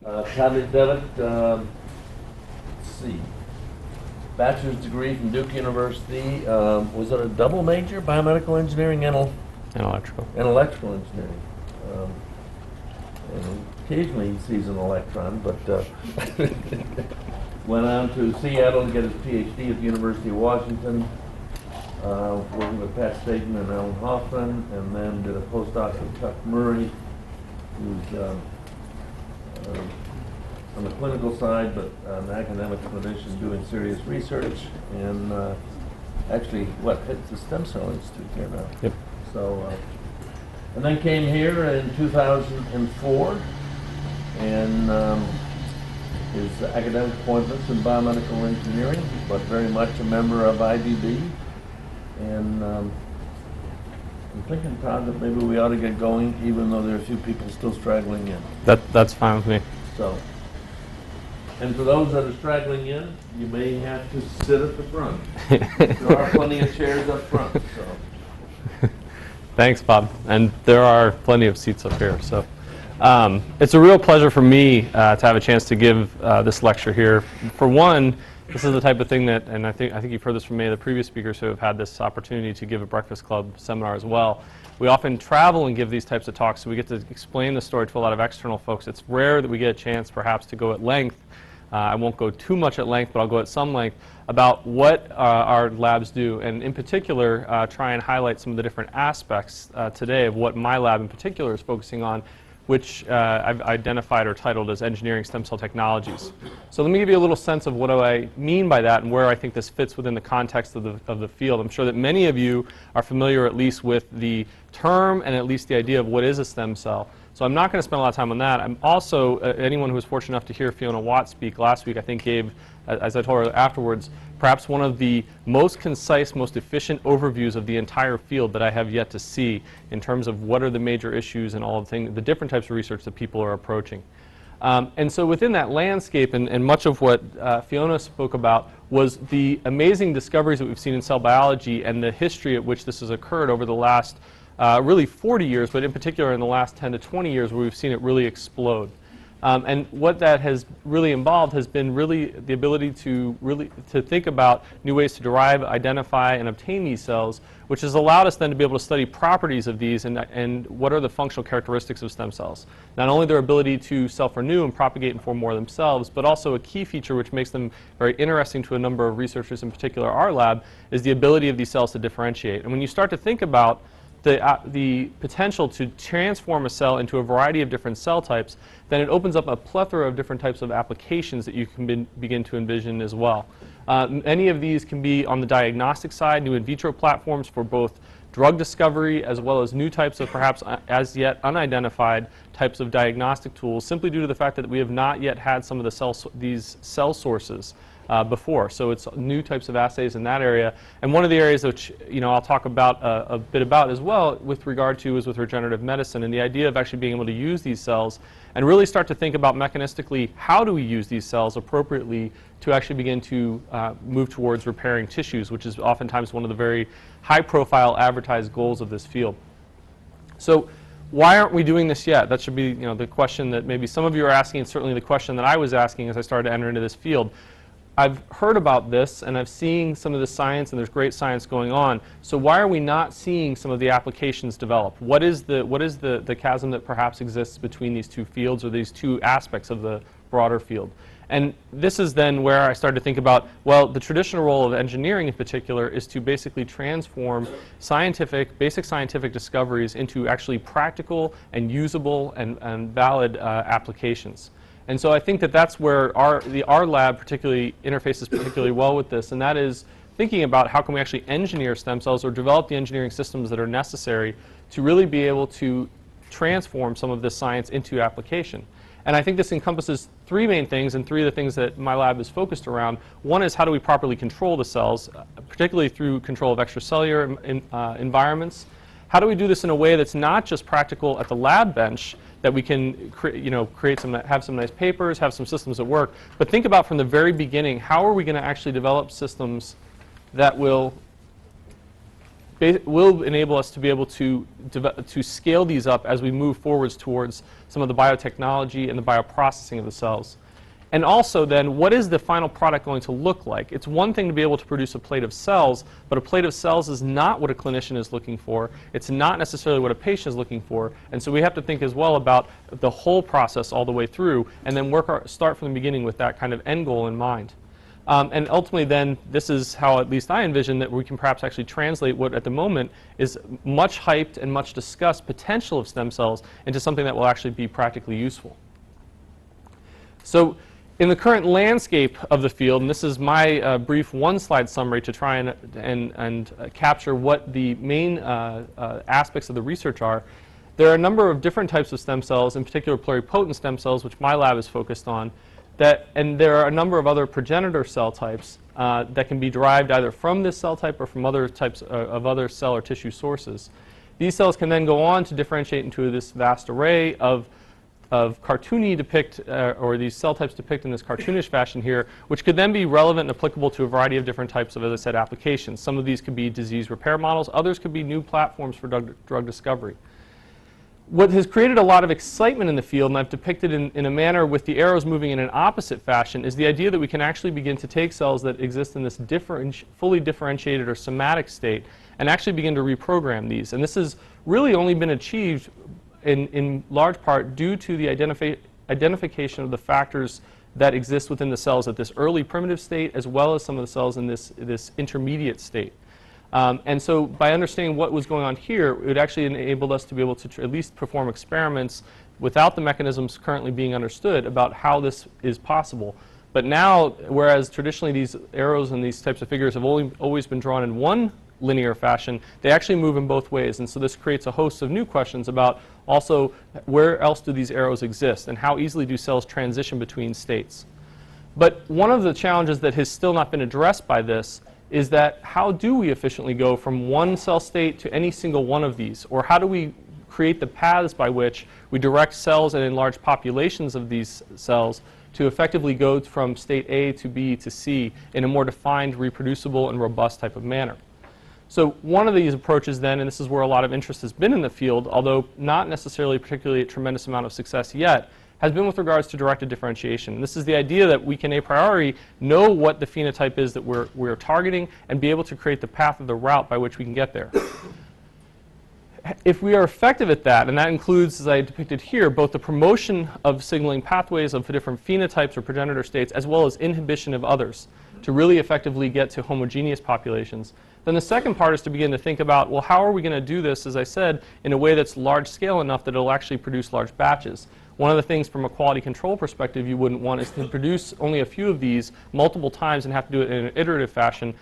Todd McDevitt, let's see, bachelor's degree from Duke University. Was it a double major, biomedical engineering and electrical engineering? And occasionally he sees an electron, but went on to Seattle to get his Ph.D. at the University of Washington, working with Pat Staten and Alan Hoffman, and then did a postdoc with Chuck Murray, who's on the clinical side, but an academic clinician doing serious research, and actually, it's the Stem Cell Institute here now. Yep. So, and then came here in 2004, and his academic appointments in biomedical engineering, but very much a member of IBB, and I'm thinking, Todd, that maybe we ought to get going, even though there are a few people still straggling in. That's fine with me. So, and for those that are straggling in, you may have to sit at the front. There are plenty of chairs up front. So. Thanks, Bob. And there are plenty of seats up here. So, it's a real pleasure for me to have a chance to give this lecture here. For one, this is the type of thing that, and I think you've heard this from many of the previous speakers who have had this opportunity to give a Breakfast Club seminar as well. We often travel and give these types of talks, so we get to explain the story to a lot of external folks. It's rare that we get a chance perhaps to go at length. I won't go too much at length, but I'll go at some length about what our labs do, and in particular try and highlight some of the different aspects today of what my lab in particular is focusing on, which I've identified or titled as Engineering Stem Cell Technologies. So let me give you a little sense of what do I mean by that and where I think this fits within the context of the field. I'm sure that many of you are familiar at least with the term and at least the idea of what is a stem cell. So I'm not going to spend a lot of time on that. I'm also, anyone who was fortunate enough to hear Fiona Watt speak last week, I think gave, as I told her afterwards, perhaps one of the most concise, most efficient overviews of the entire field that I have yet to see in terms of what are the major issues and all of the different types of research that people are approaching. And so within that landscape, and much of what Fiona spoke about was the amazing discoveries that we've seen in cell biology and the history at which this has occurred over the last really 40 years, but in particular in the last 10 to 20 years where we've seen it really explode. And what that has really involved has been really the ability to think about new ways to derive, identify, and obtain these cells, which has allowed us then to be able to study properties of these and what are the functional characteristics of stem cells. Not only their ability to self-renew and propagate and form more themselves, but also a key feature which makes them very interesting to a number of researchers, in particular our lab, is the ability of these cells to differentiate. And when you start to think about the potential to transform a cell into a variety of different cell types, then it opens up a plethora of different types of applications that you can begin to envision as well. Many of these can be on the diagnostic side, new in vitro platforms for both drug discovery as well as new types of perhaps as yet unidentified types of diagnostic tools, simply due to the fact that we have not yet had some of these cell sources before. So it's new types of assays in that area. And one of the areas which I'll talk about a bit about as well with regard to is with regenerative medicine and the idea of actually being able to use these cells and really start to think about mechanistically how do we use these cells appropriately to actually begin to move towards repairing tissues, which is oftentimes one of the very high profile advertised goals of this field. So why aren't we doing this yet? That should be the question that maybe some of you are asking, and certainly the question that I was asking as I started to enter into this field. I've heard about this and I've seen some of the science, and there's great science going on. So why are we not seeing some of the applications develop? What is the chasm that perhaps exists between these two fields or these two aspects of the broader field? And this is then where I started to think about, well, the traditional role of engineering in particular is to basically transform basic scientific discoveries into actually practical and usable and valid applications. And so I think that that's where our lab particularly interfaces particularly well with this, and that is thinking about how can we actually engineer stem cells or develop the engineering systems that are necessary to really be able to transform some of this science into application. And I think this encompasses three main things, and three of the things that my lab is focused around. One is how do we properly control the cells, particularly through control of extracellular environments. How do we do this in a way that's not just practical at the lab bench, that we can have some nice papers, have some systems that work, but think about from the very beginning, how are we going to actually develop systems that will will enable us to be able to scale these up as we move forwards towards some of the biotechnology and the bioprocessing of the cells. And also then, what is the final product going to look like? It's one thing to be able to produce a plate of cells, but a plate of cells is not what a clinician is looking for. It's not necessarily what a patient is looking for. And so we have to think as well about the whole process all the way through, and then start from the beginning with that kind of end goal in mind. And ultimately then, this is how at least I envision that we can perhaps actually translate what at the moment is much hyped and much discussed potential of stem cells into something that will actually be practically useful. So in the current landscape of the field, and this is my brief one-slide summary to try and capture what the main aspects of the research are, there are a number of different types of stem cells, in particular pluripotent stem cells, which my lab is focused on, and there are a number of other progenitor cell types that can be derived either from this cell type or from other types of other cell or tissue sources. These cells can then go on to differentiate into this vast array of cartoony or these cell types depict in this cartoonish fashion here, which could then be relevant and applicable to a variety of different types of, as I said, applications. Some of these could be disease repair models, others could be new platforms for drug discovery. What has created a lot of excitement in the field, and I've depicted in a manner with the arrows moving in an opposite fashion, is the idea that we can actually begin to take cells that exist in this fully differentiated or somatic state and actually begin to reprogram these. And this has really only been achieved in large part due to the identification of the factors that exist within the cells at this early primitive state, as well as some of the cells in this intermediate state. And so by understanding what was going on here, it would actually enable us to be able to at least perform experiments without the mechanisms currently being understood about how this is possible. But now, whereas traditionally these arrows and these types of figures have always been drawn in one linear fashion, they actually move in both ways. And so this creates a host of new questions about also where else do these arrows exist and how easily do cells transition between states. But one of the challenges that has still not been addressed by this is that how do we efficiently go from one cell state to any single one of these? Or how do we create the paths by which we direct cells and enlarge populations of these cells to effectively go from state A to B to C in a more defined, reproducible, and robust type of manner? So one of these approaches then, and this is where a lot of interest has been in the field, although not necessarily particularly a tremendous amount of success yet, has been with regards to directed differentiation. This is the idea that we can a priori know what the phenotype is that we're targeting and be able to create the path or the route by which we can get there. If we are effective at that, and that includes, as I depicted here, both the promotion of signaling pathways of different phenotypes or progenitor states, as well as inhibition of others, to really effectively get to homogeneous populations, then the second part is to begin to think about, well, how are we going to do this, as I said, in a way that's large scale enough that it'll actually produce large batches. One of the things from a quality control perspective you wouldn't want is to produce only a few of these multiple times and have to do it in an iterative fashion,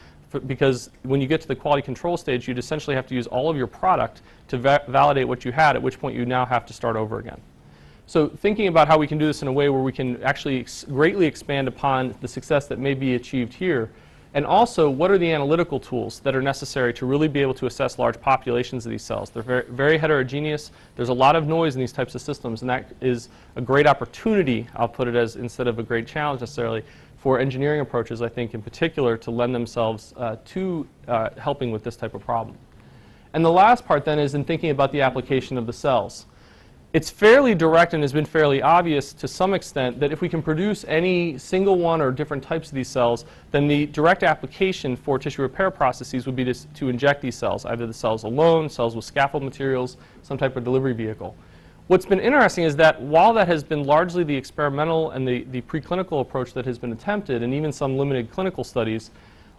because when you get to the quality control stage, you'd essentially have to use all of your product to validate what you had, at which point you now have to start over again. So thinking about how we can do this in a way where we can actually greatly expand upon the success that may be achieved here, and also what are the analytical tools that are necessary to really be able to assess large populations of these cells. They're very, very heterogeneous. There's a lot of noise in these types of systems, and that is a great opportunity, I'll put it as, instead of a great challenge necessarily, for engineering approaches, I think, in particular, to lend themselves to helping with this type of problem. And the last part then is in thinking about the application of the cells. It's fairly direct and has been fairly obvious to some extent that if we can produce any single one or different types of these cells, then the direct application for tissue repair processes would be to inject these cells, either the cells alone, cells with scaffold materials, some type of delivery vehicle. What's been interesting is that while that has been largely the experimental and the preclinical approach that has been attempted, and even some limited clinical studies,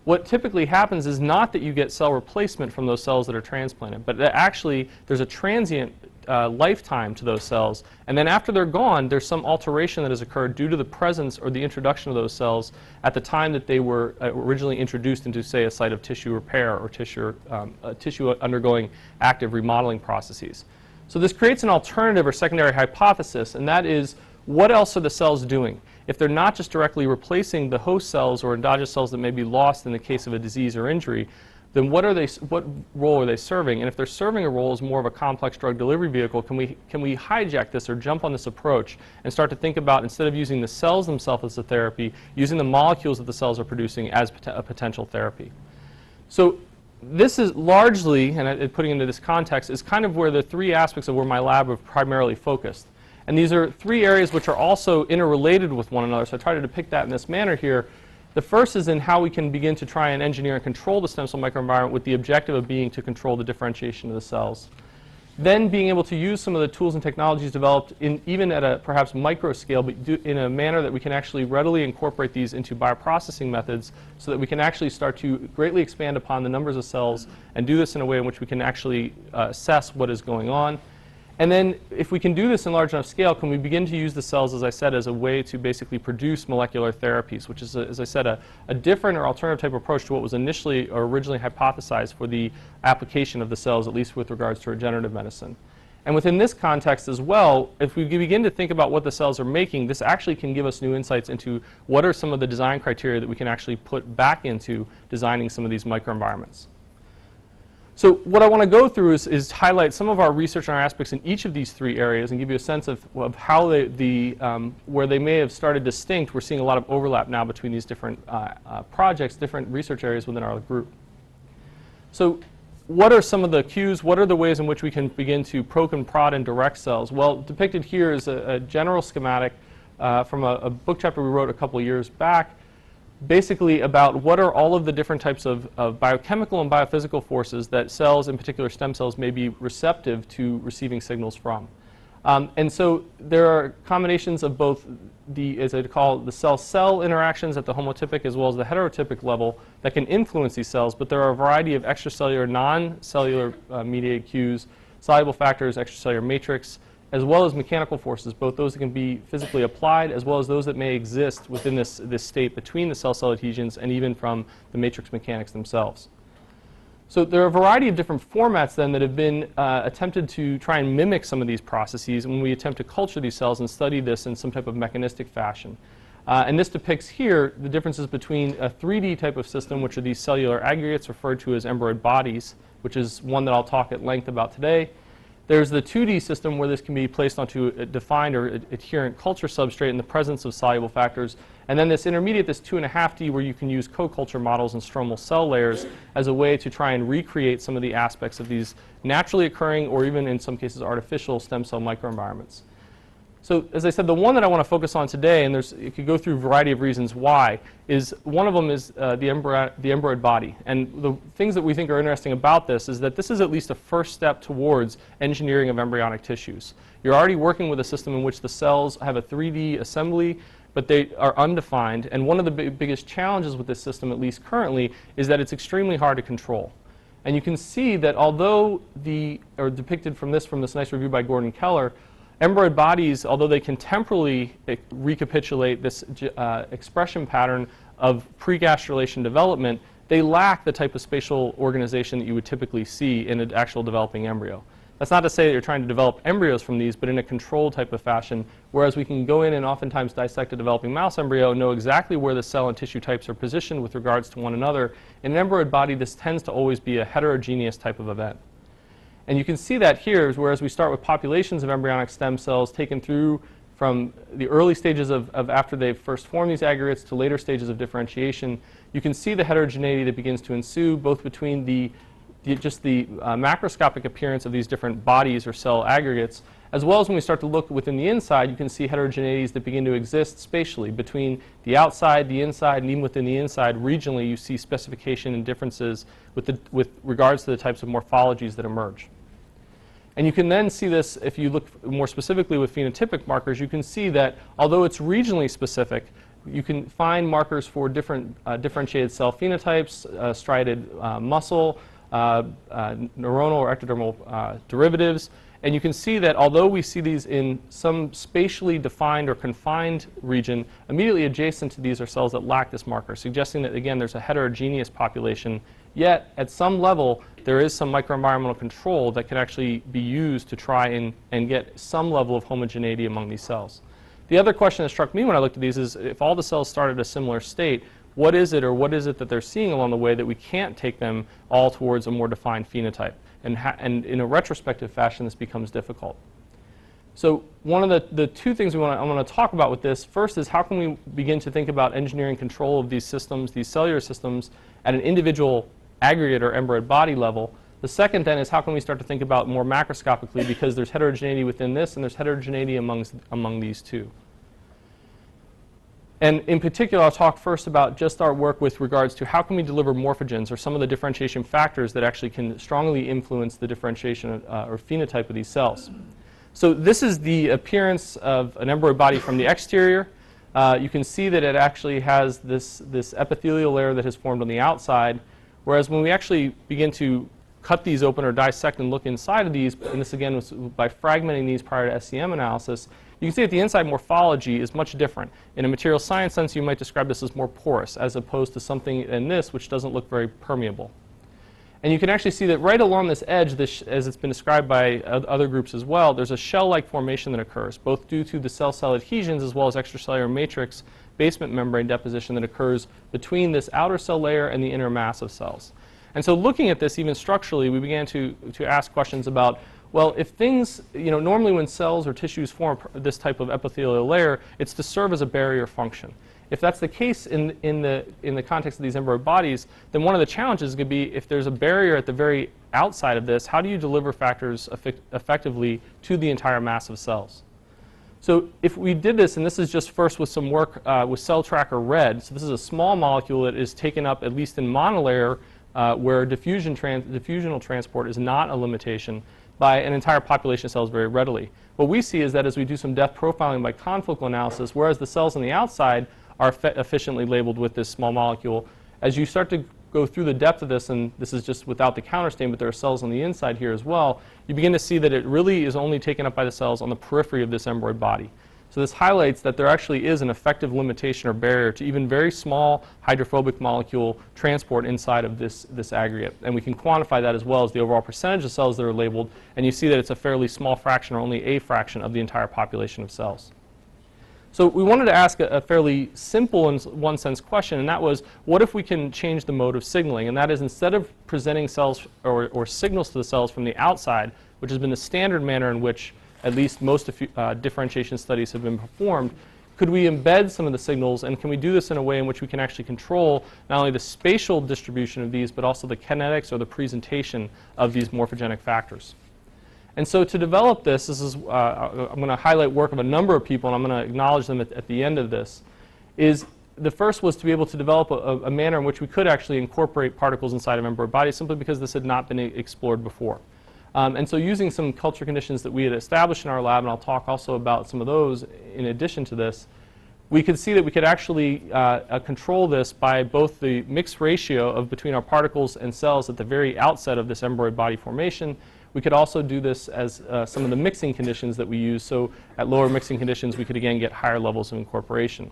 what typically happens is not that you get cell replacement from those cells that are transplanted, but that actually there's a transient lifetime to those cells, and then after they're gone, there's some alteration that has occurred due to the presence or the introduction of those cells at the time that they were originally introduced into, say, a site of tissue repair or tissue undergoing active remodeling processes. So this creates an alternative or secondary hypothesis, and that is, what else are the cells doing? If they're not just directly replacing the host cells or endogenous cells that may be lost in the case of a disease or injury, then what role are they serving? And if they're serving a role as more of a complex drug delivery vehicle, can we hijack this or jump on this approach and start to think about, instead of using the cells themselves as a therapy, using the molecules that the cells are producing as a potential therapy? So this is largely, and putting into this context, is kind of where the three aspects of where my lab have primarily focused. And these are three areas which are also interrelated with one another, so I try to depict that in this manner here. The first is in how we can begin to try and engineer and control the stem cell microenvironment with the objective of being to control the differentiation of the cells. Then being able to use some of the tools and technologies developed even at a perhaps micro scale, but in a manner that we can actually readily incorporate these into bioprocessing methods so that we can actually start to greatly expand upon the numbers of cells and do this in a way in which we can actually assess what is going on. And then if we can do this in large enough scale, can we begin to use the cells, as I said, as a way to basically produce molecular therapies, which is, as I said, a different or alternative type of approach to what was initially or originally hypothesized for the application of the cells, at least with regards to regenerative medicine. And within this context as well, if we begin to think about what the cells are making, this actually can give us new insights into what are some of the design criteria that we can actually put back into designing some of these microenvironments. So what I want to go through is highlight some of our research and our aspects in each of these three areas and give you a sense of how where they may have started distinct. We're seeing a lot of overlap now between these different projects, different research areas within our group. So what are some of the cues? What are the ways in which we can begin to poke and prod and direct cells? Well, depicted here is a general schematic from a book chapter we wrote a couple years back, basically about what are all of the different types of biochemical and biophysical forces that cells, in particular stem cells, may be receptive to receiving signals from. And so there are combinations of both the, as I call it, the cell-cell interactions at the homotypic as well as the heterotypic level that can influence these cells, but there are a variety of extracellular, non-cellular mediated cues, soluble factors, extracellular matrix, as well as mechanical forces, both those that can be physically applied as well as those that may exist within this state between the cell-cell adhesions and even from the matrix mechanics themselves. So there are a variety of different formats then that have been attempted to try and mimic some of these processes when we attempt to culture these cells and study this in some type of mechanistic fashion. And this depicts here the differences between a 3D type of system, which are these cellular aggregates referred to as embryonic bodies, which is one that I'll talk at length about today. There's the 2D system where this can be placed onto a defined or adherent culture substrate in the presence of soluble factors. And then this intermediate, this 2.5D, where you can use co-culture models and stromal cell layers as a way to try and recreate some of the aspects of these naturally occurring or even in some cases artificial stem cell microenvironments. So as I said, the one that I want to focus on today, and it could go through a variety of reasons why, is one of them is the embryonic body. And the things that we think are interesting about this is that this is at least a first step towards engineering of embryonic tissues. You're already working with a system in which the cells have a 3D assembly, but they are undefined. And one of the biggest challenges with this system, at least currently, is that it's extremely hard to control. And you can see that although depicted from this nice review by Gordon Keller, embryonic bodies, although they can temporally recapitulate this expression pattern of pre-gastrulation development, they lack the type of spatial organization that you would typically see in an actual developing embryo. That's not to say that you're trying to develop embryos from these, but in a controlled type of fashion, whereas we can go in and oftentimes dissect a developing mouse embryo and know exactly where the cell and tissue types are positioned with regards to one another. In an embryonic body, this tends to always be a heterogeneous type of event. And you can see that here, whereas we start with populations of embryonic stem cells taken through from the early stages of after they've first formed these aggregates to later stages of differentiation, you can see the heterogeneity that begins to ensue both between the macroscopic appearance of these different bodies or cell aggregates, as well as when we start to look within the inside, you can see heterogeneities that begin to exist spatially between the outside, the inside, and even within the inside regionally, you see specification and differences with regards to the types of morphologies that emerge. And you can then see this, if you look more specifically with phenotypic markers, you can see that although it's regionally specific, you can find markers for different differentiated cell phenotypes, striated muscle, neuronal or ectodermal derivatives. And you can see that although we see these in some spatially defined or confined region, immediately adjacent to these are cells that lack this marker, suggesting that, again, there's a heterogeneous population. Yet, at some level, there is some microenvironmental control that can actually be used to try and get some level of homogeneity among these cells. The other question that struck me when I looked at these is if all the cells start at a similar state, what is it that they're seeing along the way that we can't take them all towards a more defined phenotype? And in a retrospective fashion, this becomes difficult. So one of the two things I want to talk about with this, first is how can we begin to think about engineering control of these systems, these cellular systems, at an individual aggregate or embryoid body level. The second then is how can we start to think about more macroscopically, because there's heterogeneity within this and there's heterogeneity among these two. And in particular, I'll talk first about just our work with regards to how can we deliver morphogens, or some of the differentiation factors that actually can strongly influence the differentiation or phenotype of these cells. So this is the appearance of an embryoid body from the exterior. You can see that it actually has this epithelial layer that has formed on the outside, whereas when we actually begin to cut these open or dissect and look inside of these, and this again was by fragmenting these prior to SEM analysis, you can see that the inside morphology is much different. In a material science sense, you might describe this as more porous, as opposed to something in this which doesn't look very permeable. And you can actually see that right along this edge, as it's been described by other groups as well, there's a shell-like formation that occurs, both due to the cell-cell adhesions as well as extracellular matrix basement membrane deposition that occurs between this outer cell layer and the inner mass of cells. And so looking at this even structurally, we began to ask questions about, well, if things, normally when cells or tissues form this type of epithelial layer, it's to serve as a barrier function. If that's the case in the context of these embryoid bodies, then one of the challenges could be if there's a barrier at the very outside of this, how do you deliver factors effectively to the entire mass of cells? So if we did this, and this is just first with some work with cell tracker red, so this is a small molecule that is taken up at least in monolayer where diffusional transport is not a limitation, by an entire population of cells very readily. What we see is that as we do some depth profiling by confocal analysis, whereas the cells on the outside are efficiently labeled with this small molecule, as you start to go through the depth of this, and this is just without the counterstain, but there are cells on the inside here as well, you begin to see that it really is only taken up by the cells on the periphery of this embryoid body. So this highlights that there actually is an effective limitation or barrier to even very small hydrophobic molecule transport inside of this aggregate. And we can quantify that as well as the overall percentage of cells that are labeled, and you see that it's a fairly small fraction, or only a fraction, of the entire population of cells. So we wanted to ask a fairly simple, in one sense, question, and that was, what if we can change the mode of signaling? And that is, instead of presenting cells or signals to the cells from the outside, which has been the standard manner in which at least most differentiation studies have been performed, could we embed some of the signals, and can we do this in a way in which we can actually control not only the spatial distribution of these, but also the kinetics or the presentation of these morphogenic factors? And so to develop this is I'm going to highlight work of a number of people, and I'm going to acknowledge them at the end of this. The first was to be able to develop a manner in which we could actually incorporate particles inside of embryoid bodies, simply because this had not been explored before. And so using some culture conditions that we had established in our lab, and I'll talk also about some of those in addition to this, we could see that we could actually control this by both the mixed ratio of between our particles and cells at the very outset of this embryoid body formation. We could also do this as some of the mixing conditions that we use. So at lower mixing conditions, we could again get higher levels of incorporation.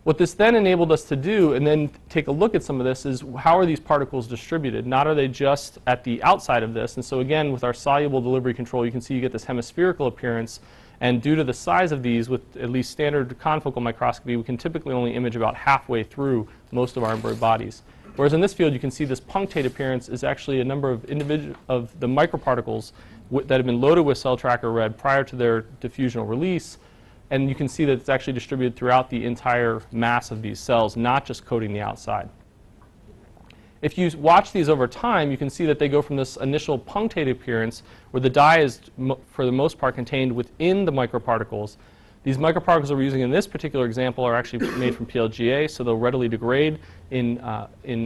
What this then enabled us to do, and then take a look at some of this, is how are these particles distributed? Not are they just at the outside of this. And so again, with our soluble delivery control, you can see you get this hemispherical appearance. And due to the size of these, with at least standard confocal microscopy, we can typically only image about halfway through most of our embryoid bodies. Whereas in this field, you can see this punctate appearance is actually a number of the microparticles that have been loaded with cell tracker red prior to their diffusional release. And you can see that it's actually distributed throughout the entire mass of these cells, not just coating the outside. If you watch these over time, you can see that they go from this initial punctate appearance, where the dye is, for the most part, contained within the microparticles. These microparticles that we're using in this particular example are actually made from PLGA, so they'll readily degrade in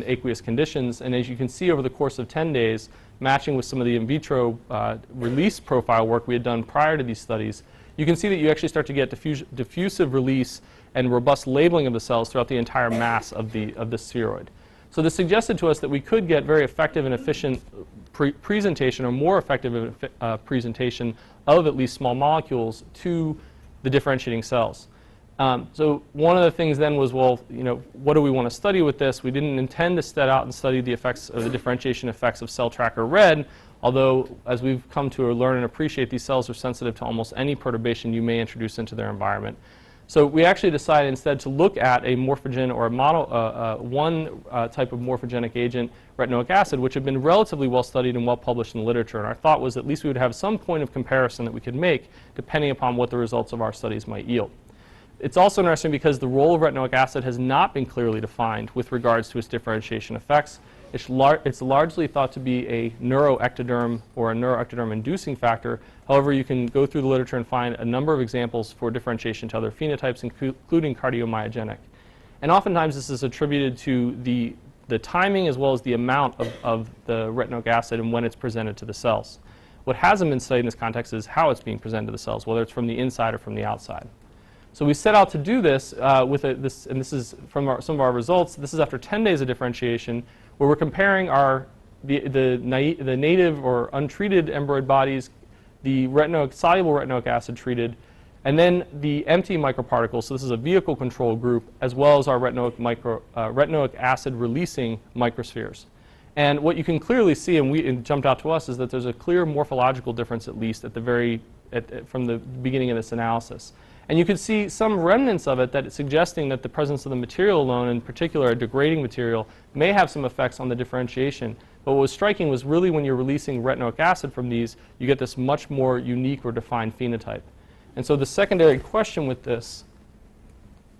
aqueous conditions. And as you can see over the course of 10 days, matching with some of the in vitro release profile work we had done prior to these studies, you can see that you actually start to get diffusive release and robust labeling of the cells throughout the entire mass of the spheroid. So this suggested to us that we could get very effective and efficient presentation, or more effective presentation of at least small molecules to the differentiating cells. So one of the things then was, well, what do we want to study with this? We didn't intend to set out and study the effects of the differentiation effects of cell tracker red, although as we've come to learn and appreciate, these cells are sensitive to almost any perturbation you may introduce into their environment. So we actually decided instead to look at a morphogen, or one type of morphogenic agent, retinoic acid, which had been relatively well studied and well published in the literature. And our thought was at least we would have some point of comparison that we could make depending upon what the results of our studies might yield. It's also interesting because the role of retinoic acid has not been clearly defined with regards to its differentiation effects. It's largely thought to be a neuroectoderm or a neuroectoderm-inducing factor. However, you can go through the literature and find a number of examples for differentiation to other phenotypes, including cardiomyogenic. And oftentimes this is attributed to the timing as well as the amount of the retinoic acid and when it's presented to the cells. What hasn't been studied in this context is how it's being presented to the cells, whether it's from the inside or from the outside. So we set out to do this and this is from some of our results. This is after 10 days of differentiation, where we're comparing the native or untreated embroid bodies, the soluble retinoic acid treated, and then the empty microparticles. So this is a vehicle control group, as well as our retinoic acid releasing microspheres. And what you can clearly see, and it jumped out to us, is that there's a clear morphological difference, at least from the beginning of this analysis. And you can see some remnants of it that it's suggesting that the presence of the material alone, in particular a degrading material, may have some effects on the differentiation. But what was striking was really when you're releasing retinoic acid from these, you get this much more unique or defined phenotype. And so the secondary question with this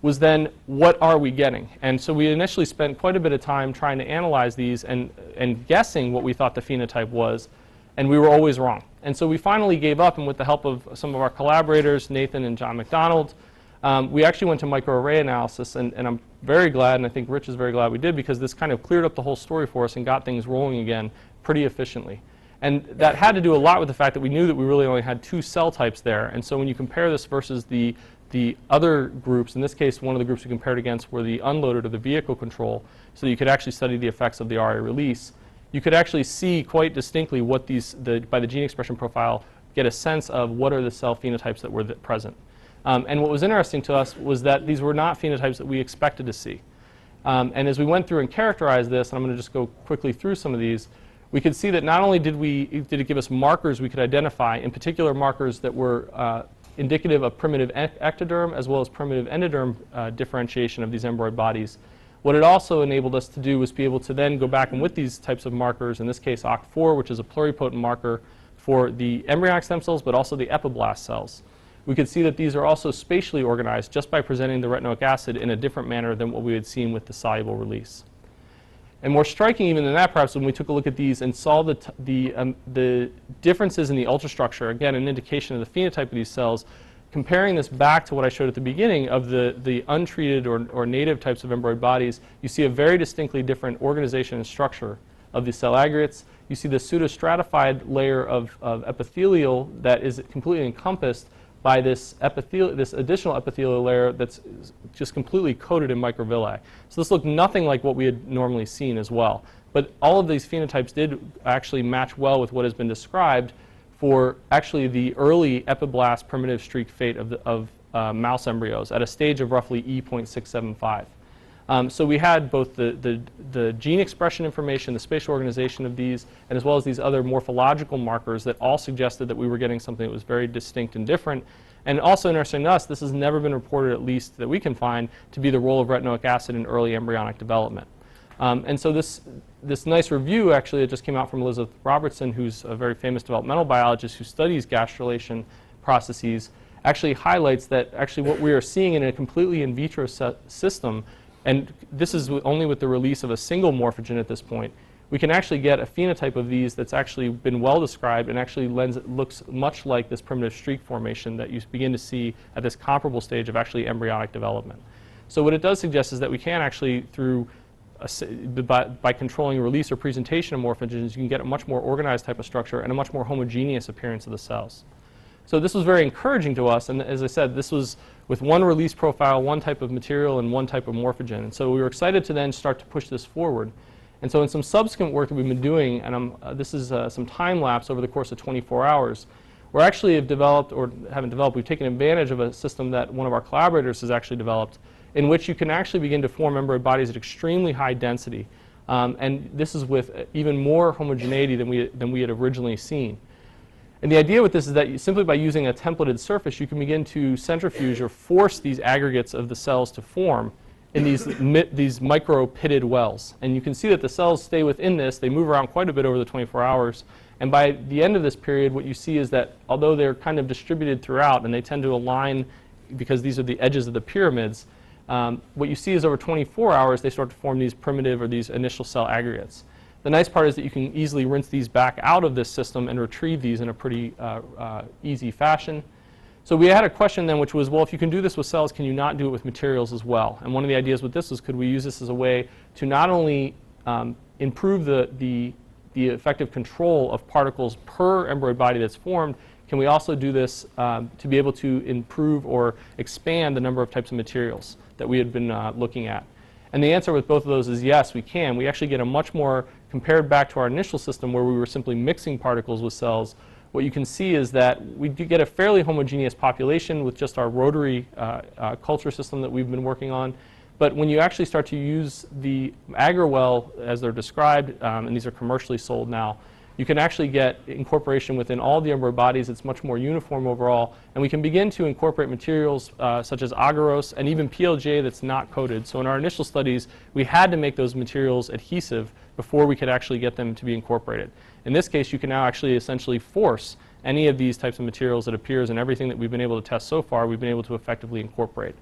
was then, what are we getting? And so we initially spent quite a bit of time trying to analyze these and guessing what we thought the phenotype was, and we were always wrong. And so we finally gave up, and with the help of some of our collaborators, Nathan and John McDonald, we actually went to microarray analysis, and I'm very glad, and I think Rich is very glad we did, because this kind of cleared up the whole story for us and got things rolling again pretty efficiently. And that had to do a lot with the fact that we knew that we really only had 2 cell types there. And so when you compare this versus the other groups, in this case one of the groups we compared against were the unloaded or the vehicle control, so that you could actually study the effects of the RA release, you could actually see quite distinctly what by the gene expression profile, get a sense of what are the cell phenotypes that were present. And what was interesting to us was that these were not phenotypes that we expected to see. And as we went through and characterized this, and I'm going to just go quickly through some of these, we could see that not only did it give us markers we could identify, in particular markers that were indicative of primitive ectoderm as well as primitive endoderm differentiation of these embroid bodies. What it also enabled us to do was be able to then go back and with these types of markers, in this case OCT4, which is a pluripotent marker for the embryonic stem cells, but also the epiblast cells. We could see that these are also spatially organized just by presenting the retinoic acid in a different manner than what we had seen with the soluble release. And more striking even than that, perhaps, when we took a look at these and saw the differences in the ultrastructure, again, an indication of the phenotype of these cells, comparing this back to what I showed at the beginning of the untreated or native types of embroid bodies, you see a very distinctly different organization and structure of the cell aggregates. You see the pseudostratified layer of epithelial that is completely encompassed by this additional epithelial layer that's just completely coated in microvilli. So this looked nothing like what we had normally seen as well. But all of these phenotypes did actually match well with what has been described for actually the early epiblast primitive streak fate of mouse embryos at a stage of roughly E.675. So we had both the gene expression information, the spatial organization of these, and as well as these other morphological markers that all suggested that we were getting something that was very distinct and different. And also interesting to us, this has never been reported, at least that we can find, to be the role of retinoic acid in early embryonic development. And so this nice review, actually, it just came out from Elizabeth Robertson, who's a very famous developmental biologist who studies gastrulation processes, actually highlights that actually what we are seeing in a completely in vitro system, and this is only with the release of a single morphogen at this point, we can actually get a phenotype of these that's actually been well described and actually looks much like this primitive streak formation that you begin to see at this comparable stage of actually embryonic development. So what it does suggest is that we can actually, through by controlling release or presentation of morphogens, you can get a much more organized type of structure and a much more homogeneous appearance of the cells. So this was very encouraging to us, and as I said, this was with one release profile, one type of material, and one type of morphogen. And so we were excited to then start to push this forward. And so in some subsequent work that we've been doing, and this is some time lapse over the course of 24 hours, we actually have developed, or haven't developed, we've taken advantage of a system that one of our collaborators has actually developed, in which you can actually begin to form embroid bodies at extremely high density. And this is with even more homogeneity than we had originally seen. And the idea with this is that simply by using a templated surface, you can begin to centrifuge or force these aggregates of the cells to form in these micro-pitted wells. And you can see that the cells stay within this. They move around quite a bit over the 24 hours. And by the end of this period, what you see is that although they're kind of distributed throughout and they tend to align because these are the edges of the pyramids, what you see is over 24 hours, they start to form these primitive or these initial cell aggregates. The nice part is that you can easily rinse these back out of this system and retrieve these in a pretty easy fashion. So we had a question then, which was, well, if you can do this with cells, can you not do it with materials as well? And one of the ideas with this was, could we use this as a way to not only improve the effective control of particles per embryoid body that's formed, can we also do this to be able to improve or expand the number of types of materials that we had been looking at? And the answer with both of those is yes, we can. We actually get a much more, compared back to our initial system where we were simply mixing particles with cells, what you can see is that we do get a fairly homogeneous population with just our rotary culture system that we've been working on. But when you actually start to use the agar-well as they're described, and these are commercially sold now, you can actually get incorporation within all the embryo bodies. It's much more uniform overall. And we can begin to incorporate materials such as agarose and even PLJ that's not coated. So in our initial studies, we had to make those materials adhesive before we could actually get them to be incorporated. In this case, you can now actually essentially force any of these types of materials that appears in everything that we've been able to test so far, we've been able to effectively incorporate.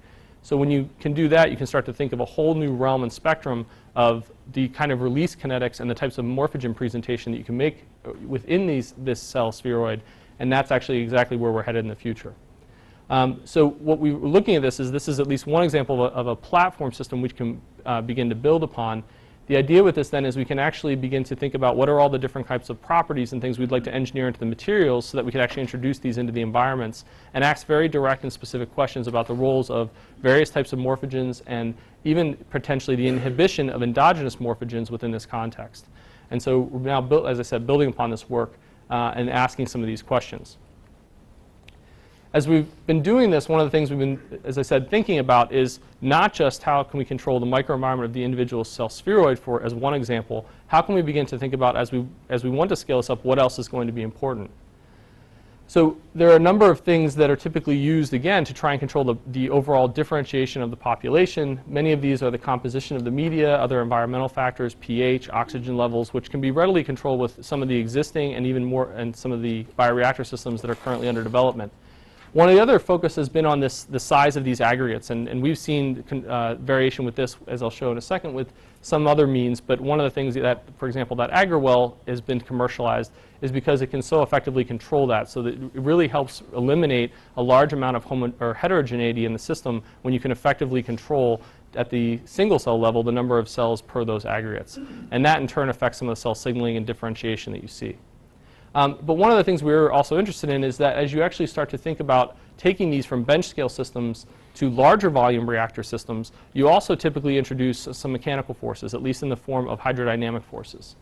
So when you can do that, you can start to think of a whole new realm and spectrum of the kind of release kinetics and the types of morphogen presentation that you can make within this cell spheroid, and that's actually exactly where we're headed in the future. So what we were looking at this is at least one example of a platform system we can begin to build upon. The idea with this then is we can actually begin to think about what are all the different types of properties and things we'd like to engineer into the materials so that we can actually introduce these into the environments and ask very direct and specific questions about the roles of various types of morphogens and even potentially the inhibition of endogenous morphogens within this context. And so we're now, as I said, building upon this work and asking some of these questions. As we've been doing this, one of the things we've been, as I said, thinking about is not just how can we control the microenvironment of the individual cell spheroid for, as one example, how can we begin to think about, as we want to scale this up, what else is going to be important? So there are a number of things that are typically used, again, to try and control the overall differentiation of the population. Many of these are the composition of the media, other environmental factors, pH, oxygen levels, which can be readily controlled with some of the existing and even more, and some of the bioreactor systems that are currently under development. One of the other focus has been on the size of these aggregates, and we've seen variation with this, as I'll show in a second, with some other means. But one of the things that, for example, that agar-well has been commercialized is because it can so effectively control that, so that it really helps eliminate a large amount of heterogeneity in the system when you can effectively control at the single cell level the number of cells per those aggregates. And that in turn affects some of the cell signaling and differentiation that you see. But one of the things we're also interested in is that as you actually start to think about taking these from bench scale systems to larger volume reactor systems, you also typically introduce some mechanical forces, at least in the form of hydrodynamic forces.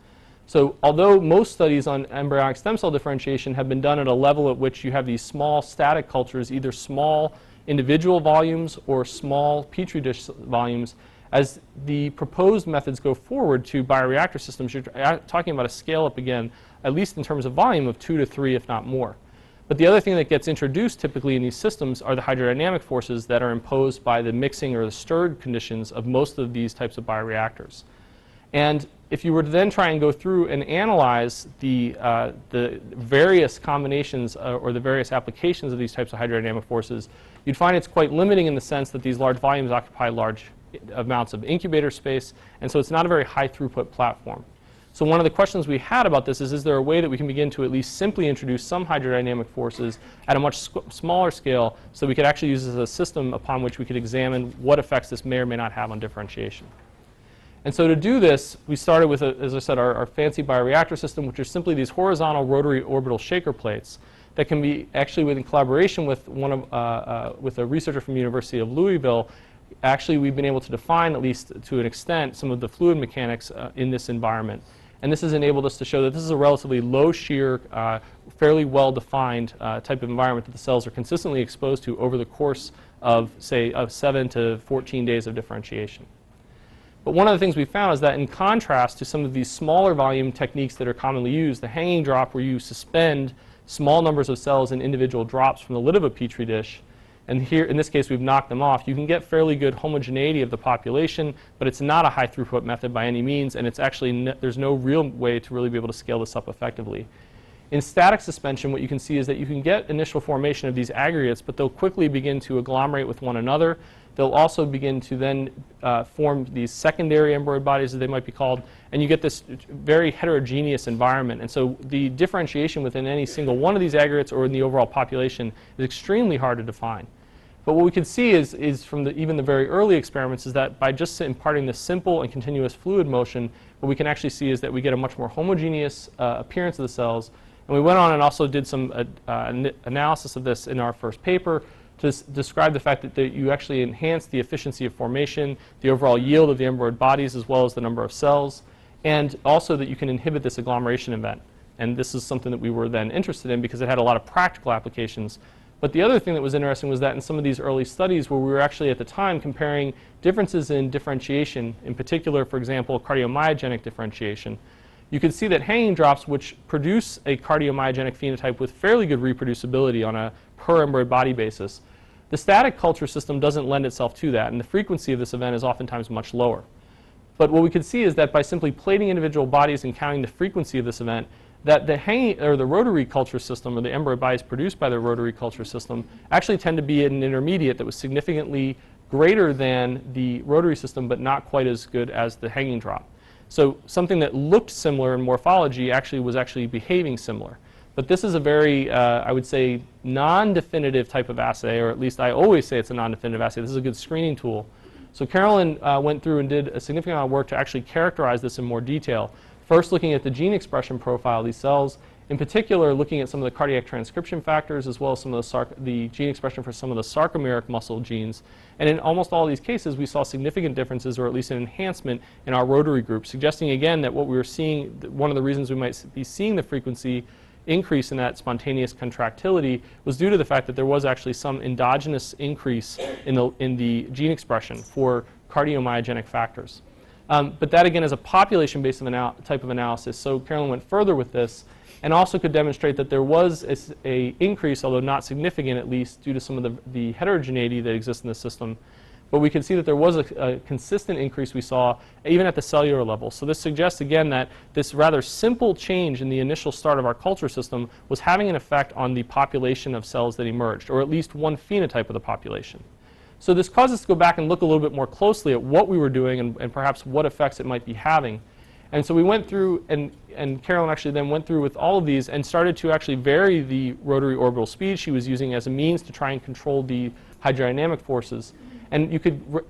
So although most studies on embryonic stem cell differentiation have been done at a level at which you have these small static cultures, either small individual volumes or small petri dish volumes, as the proposed methods go forward to bioreactor systems, you're talking about a scale up again, at least in terms of volume, of 2 to 3, if not more. But the other thing that gets introduced typically in these systems are the hydrodynamic forces that are imposed by the mixing or the stirred conditions of most of these types of bioreactors. And if you were to then try and go through and analyze the various combinations or the various applications of these types of hydrodynamic forces, you'd find it's quite limiting in the sense that these large volumes occupy large amounts of incubator space, and so it's not a very high throughput platform. So one of the questions we had about this is there a way that we can begin to at least simply introduce some hydrodynamic forces at a much smaller scale so we could actually use this as a system upon which we could examine what effects this may or may not have on differentiation. And so to do this, we started with, as I said, our fancy bioreactor system, which are simply these horizontal rotary orbital shaker plates that can be actually, in collaboration with with a researcher from the University of Louisville. Actually, we've been able to define, at least to an extent, some of the fluid mechanics in this environment. And this has enabled us to show that this is a relatively low shear, fairly well-defined type of environment that the cells are consistently exposed to over the course of, say, 7 to 14 days of differentiation. But one of the things we found is that in contrast to some of these smaller volume techniques that are commonly used, the hanging drop where you suspend small numbers of cells in individual drops from the lid of a petri dish, and here, in this case, we've knocked them off. You can get fairly good homogeneity of the population, but it's not a high throughput method by any means, and it's actually there's no real way to really be able to scale this up effectively. In static suspension, what you can see is that you can get initial formation of these aggregates, but they'll quickly begin to agglomerate with one another. they'll also begin to then form these secondary embroid bodies, as they might be called, and you get this very heterogeneous environment. And so the differentiation within any single one of these aggregates or in the overall population is extremely hard to define. But what we can see is from even the very early experiments is that by just imparting this simple and continuous fluid motion, what we can actually see is that we get a much more homogeneous appearance of the cells. And we went on and also did some analysis of this in our first paper to describe the fact that you actually enhance the efficiency of formation, the overall yield of the embroid bodies, as well as the number of cells, and also that you can inhibit this agglomeration event. And this is something that we were then interested in because it had a lot of practical applications. But the other thing that was interesting was that in some of these early studies where we were actually at the time comparing differences in differentiation, in particular, for example, cardiomyogenic differentiation, you could see that hanging drops, which produce a cardiomyogenic phenotype with fairly good reproducibility on a per embroid body basis, the static culture system doesn't lend itself to that, and the frequency of this event is oftentimes much lower. But what we could see is that by simply plating individual bodies and counting the frequency of this event, that the hanging or the rotary culture system, or the embroid bodies produced by the rotary culture system, actually tend to be an intermediate that was significantly greater than the rotary system, but not quite as good as the hanging drop. So something that looked similar in morphology was actually behaving similar. But this is a very, I would say, non-definitive type of assay, or at least I always say it's a non-definitive assay. This is a good screening tool. So Carolyn went through and did a significant amount of work to actually characterize this in more detail. First, looking at the gene expression profile of these cells, in particular looking at some of the cardiac transcription factors as well as some of the gene expression for some of the sarcomeric muscle genes. And in almost all of these cases, we saw significant differences, or at least an enhancement in our rotary group, suggesting again that what we were seeing, one of the reasons we might be seeing the frequency increase in that spontaneous contractility was due to the fact that there was actually some endogenous increase in the gene expression for cardiomyogenic factors. But that, again, is a population-based type of analysis. So Carolyn went further with this and also could demonstrate that there was an increase, although not significant at least, due to some of the heterogeneity that exists in the system. But we could see that there was a consistent increase we saw even at the cellular level. So this suggests, again, that this rather simple change in the initial start of our culture system was having an effect on the population of cells that emerged, or at least one phenotype of the population. So this caused us to go back and look a little bit more closely at what we were doing and perhaps what effects it might be having. And so we went through, and Carolyn actually then went through with all of these and started to actually vary the rotary orbital speed she was using as a means to try and control the hydrodynamic forces. And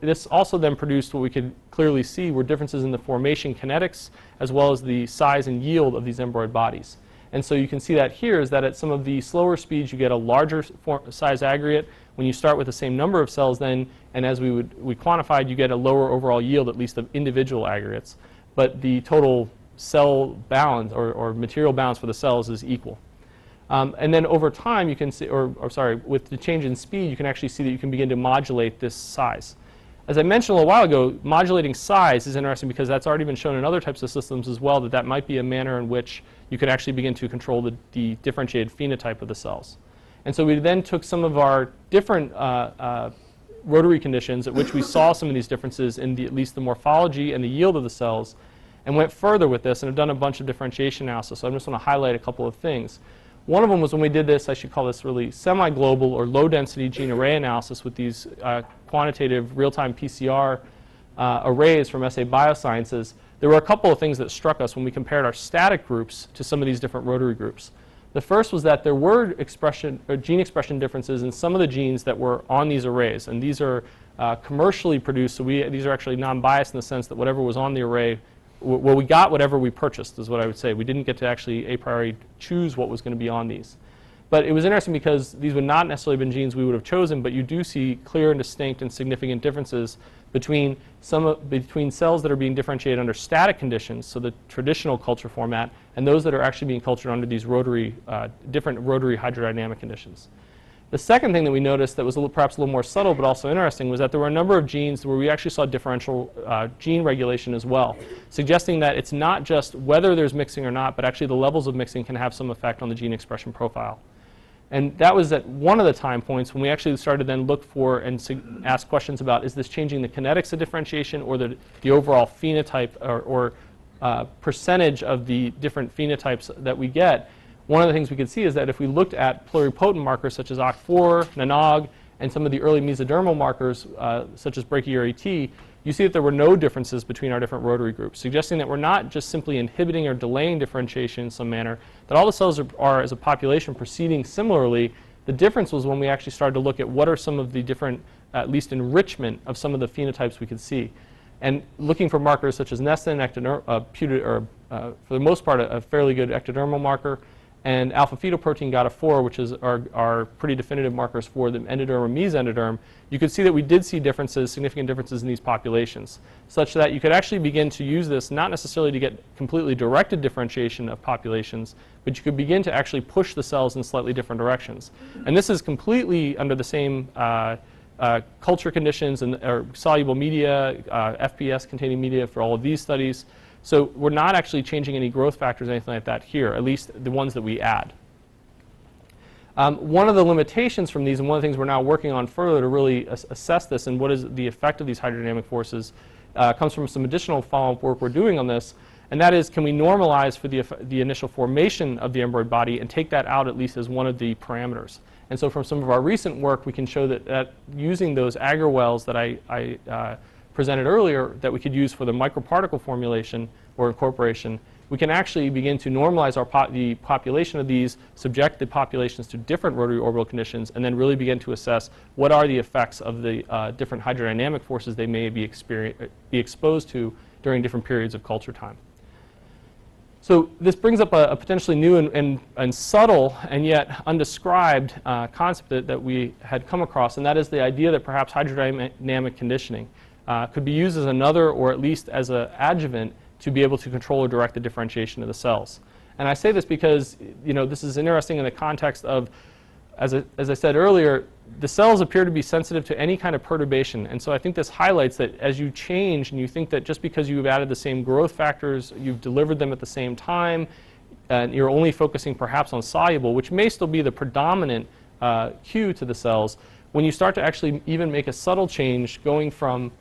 this also then produced what we could clearly see were differences in the formation kinetics as well as the size and yield of these embroid bodies. And so you can see that here is that at some of the slower speeds you get a larger size aggregate. When you start with the same number of cells then, and as we quantified, you get a lower overall yield, at least of individual aggregates. But the total cell balance or material balance for the cells is equal. And then over time you can see, with the change in speed, you can actually see that you can begin to modulate this size. As I mentioned a little while ago, modulating size is interesting because that's already been shown in other types of systems as well, that might be a manner in which you could actually begin to control the differentiated phenotype of the cells. And so we then took some of our different rotary conditions at which we saw some of these differences in at least the morphology and the yield of the cells, and went further with this and have done a bunch of differentiation analysis. So I just want to highlight a couple of things. One of them was when we did this, I should call this really semi-global or low-density gene array analysis with these quantitative real-time PCR arrays from SA Biosciences. There were a couple of things that struck us when we compared our static groups to some of these different rotary groups. The first was that there were gene expression differences in some of the genes that were on these arrays, and these are commercially produced, so these are actually non-biased in the sense that whatever was on the array, well, we got whatever we purchased, is what I would say. We didn't get to actually a priori choose what was going to be on these. But it was interesting because these would not necessarily have been genes we would have chosen, but you do see clear and distinct and significant differences between cells that are being differentiated under static conditions, so the traditional culture format, and those that are actually being cultured under these different rotary hydrodynamic conditions. The second thing that we noticed that was perhaps a little more subtle but also interesting was that there were a number of genes where we actually saw differential gene regulation as well, suggesting that it's not just whether there's mixing or not, but actually the levels of mixing can have some effect on the gene expression profile. And that was at one of the time points when we actually started to then look for and ask questions about, is this changing the kinetics of differentiation or the overall phenotype or percentage of the different phenotypes that we get? One of the things we could see is that if we looked at pluripotent markers such as OCT4, NANOG, and some of the early mesodermal markers, such as brachyuria T, you see that there were no differences between our different rotary groups, suggesting that we're not just simply inhibiting or delaying differentiation in some manner, that all the cells are as a population proceeding similarly. The difference was when we actually started to look at what are some of the different, at least enrichment of some of the phenotypes we could see. And looking for markers such as nestin, for the most part, a fairly good ectodermal marker, and alpha-fetoprotein GATA4, which is our pretty definitive markers for the endoderm and mesendoderm, you could see that we did see differences, significant differences in these populations, such that you could actually begin to use this not necessarily to get completely directed differentiation of populations, but you could begin to actually push the cells in slightly different directions. And this is completely under the same culture conditions and or soluble media, FPS containing media for all of these studies. So we're not actually changing any growth factors or anything like that here, at least the ones that we add. One of the limitations from these, and one of the things we're now working on further to really assess this and what is the effect of these hydrodynamic forces, comes from some additional follow-up work we're doing on this, and that is, can we normalize for the initial formation of the embryonic body and take that out at least as one of the parameters? And so from some of our recent work, we can show that using those agar wells that I presented earlier that we could use for the microparticle formulation or incorporation, we can actually begin to normalize the population of these, subject the populations to different rotary orbital conditions, and then really begin to assess what are the effects of the different hydrodynamic forces they may be exposed to during different periods of culture time. So this brings up a potentially new and subtle and yet undescribed concept that we had come across, and that is the idea that perhaps hydrodynamic conditioning could be used as another, or at least as an adjuvant, to be able to control or direct the differentiation of the cells. And I say this because, this is interesting in the context of, as I said earlier, the cells appear to be sensitive to any kind of perturbation. And so I think this highlights that as you change and you think that just because you've added the same growth factors, you've delivered them at the same time, and you're only focusing perhaps on soluble, which may still be the predominant cue to the cells, when you start to actually even make a subtle change going from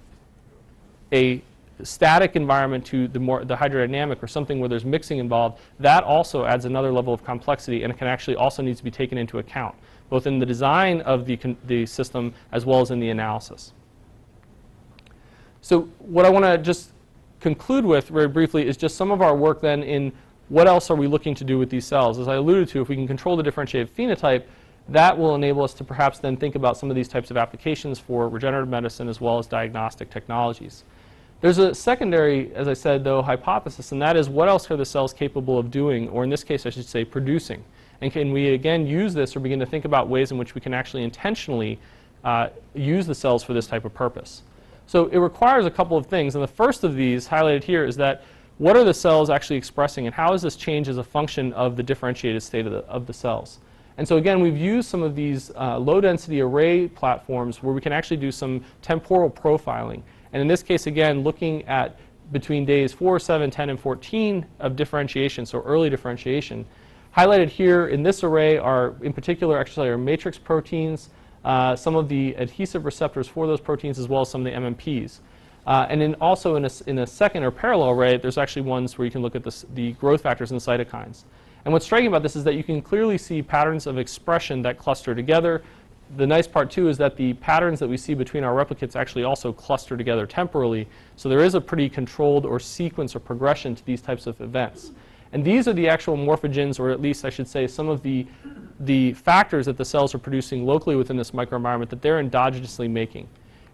a static environment to the hydrodynamic or something where there's mixing involved, that also adds another level of complexity, and it can actually also needs to be taken into account, both in the design of the system as well as in the analysis. So what I want to just conclude with very briefly is just some of our work then in what else are we looking to do with these cells. As I alluded to, if we can control the differentiated phenotype, that will enable us to perhaps then think about some of these types of applications for regenerative medicine as well as diagnostic technologies. There's a secondary, as I said, though, hypothesis, and that is what else are the cells capable of doing, or in this case, I should say, producing? And can we, again, use this or begin to think about ways in which we can actually intentionally use the cells for this type of purpose? So it requires a couple of things, and the first of these, highlighted here, is that what are the cells actually expressing, and how is this change as a function of the differentiated state of the cells? And so again, we've used some of these low-density array platforms where we can actually do some temporal profiling. And in this case, again, looking at between days 4, 7, 10, and 14 of differentiation, so early differentiation. Highlighted here in this array are, in particular, extracellular matrix proteins, some of the adhesive receptors for those proteins, as well as some of the MMPs. And then also in a second or parallel array, there's actually ones where you can look at the growth factors and cytokines. And what's striking about this is that you can clearly see patterns of expression that cluster together. The nice part, too, is that the patterns that we see between our replicates actually also cluster together temporally. So there is a pretty controlled or sequence or progression to these types of events. And these are the actual morphogens, or at least I should say some of the factors that the cells are producing locally within this microenvironment that they're endogenously making.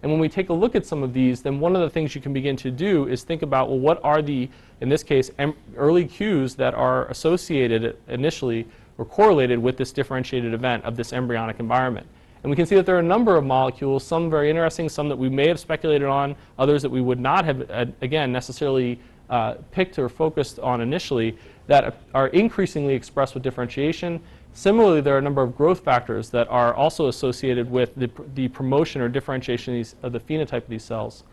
And when we take a look at some of these, then one of the things you can begin to do is think about, well, what are the, in this case, early cues that are associated initially or correlated with this differentiated event of this embryonic environment. And we can see that there are a number of molecules, some very interesting, some that we may have speculated on, others that we would not have, again, necessarily picked or focused on initially, that are increasingly expressed with differentiation. Similarly, there are a number of growth factors that are also associated with the promotion or differentiation of the phenotype of these cells.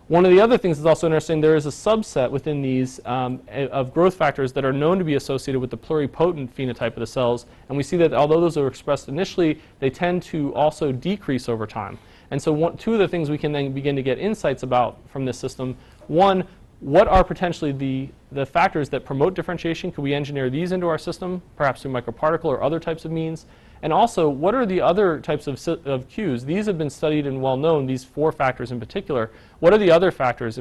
One of the other things that's also interesting, there is a subset within these of growth factors that are known to be associated with the pluripotent phenotype of the cells. And we see that although those are expressed initially, they tend to also decrease over time. And so two of the things we can then begin to get insights about from this system, one, what are potentially the factors that promote differentiation? Could we engineer these into our system, perhaps through microparticle or other types of means? And also, what are the other types of cues? These have been studied and well known, these 4 factors in particular. What are the other factors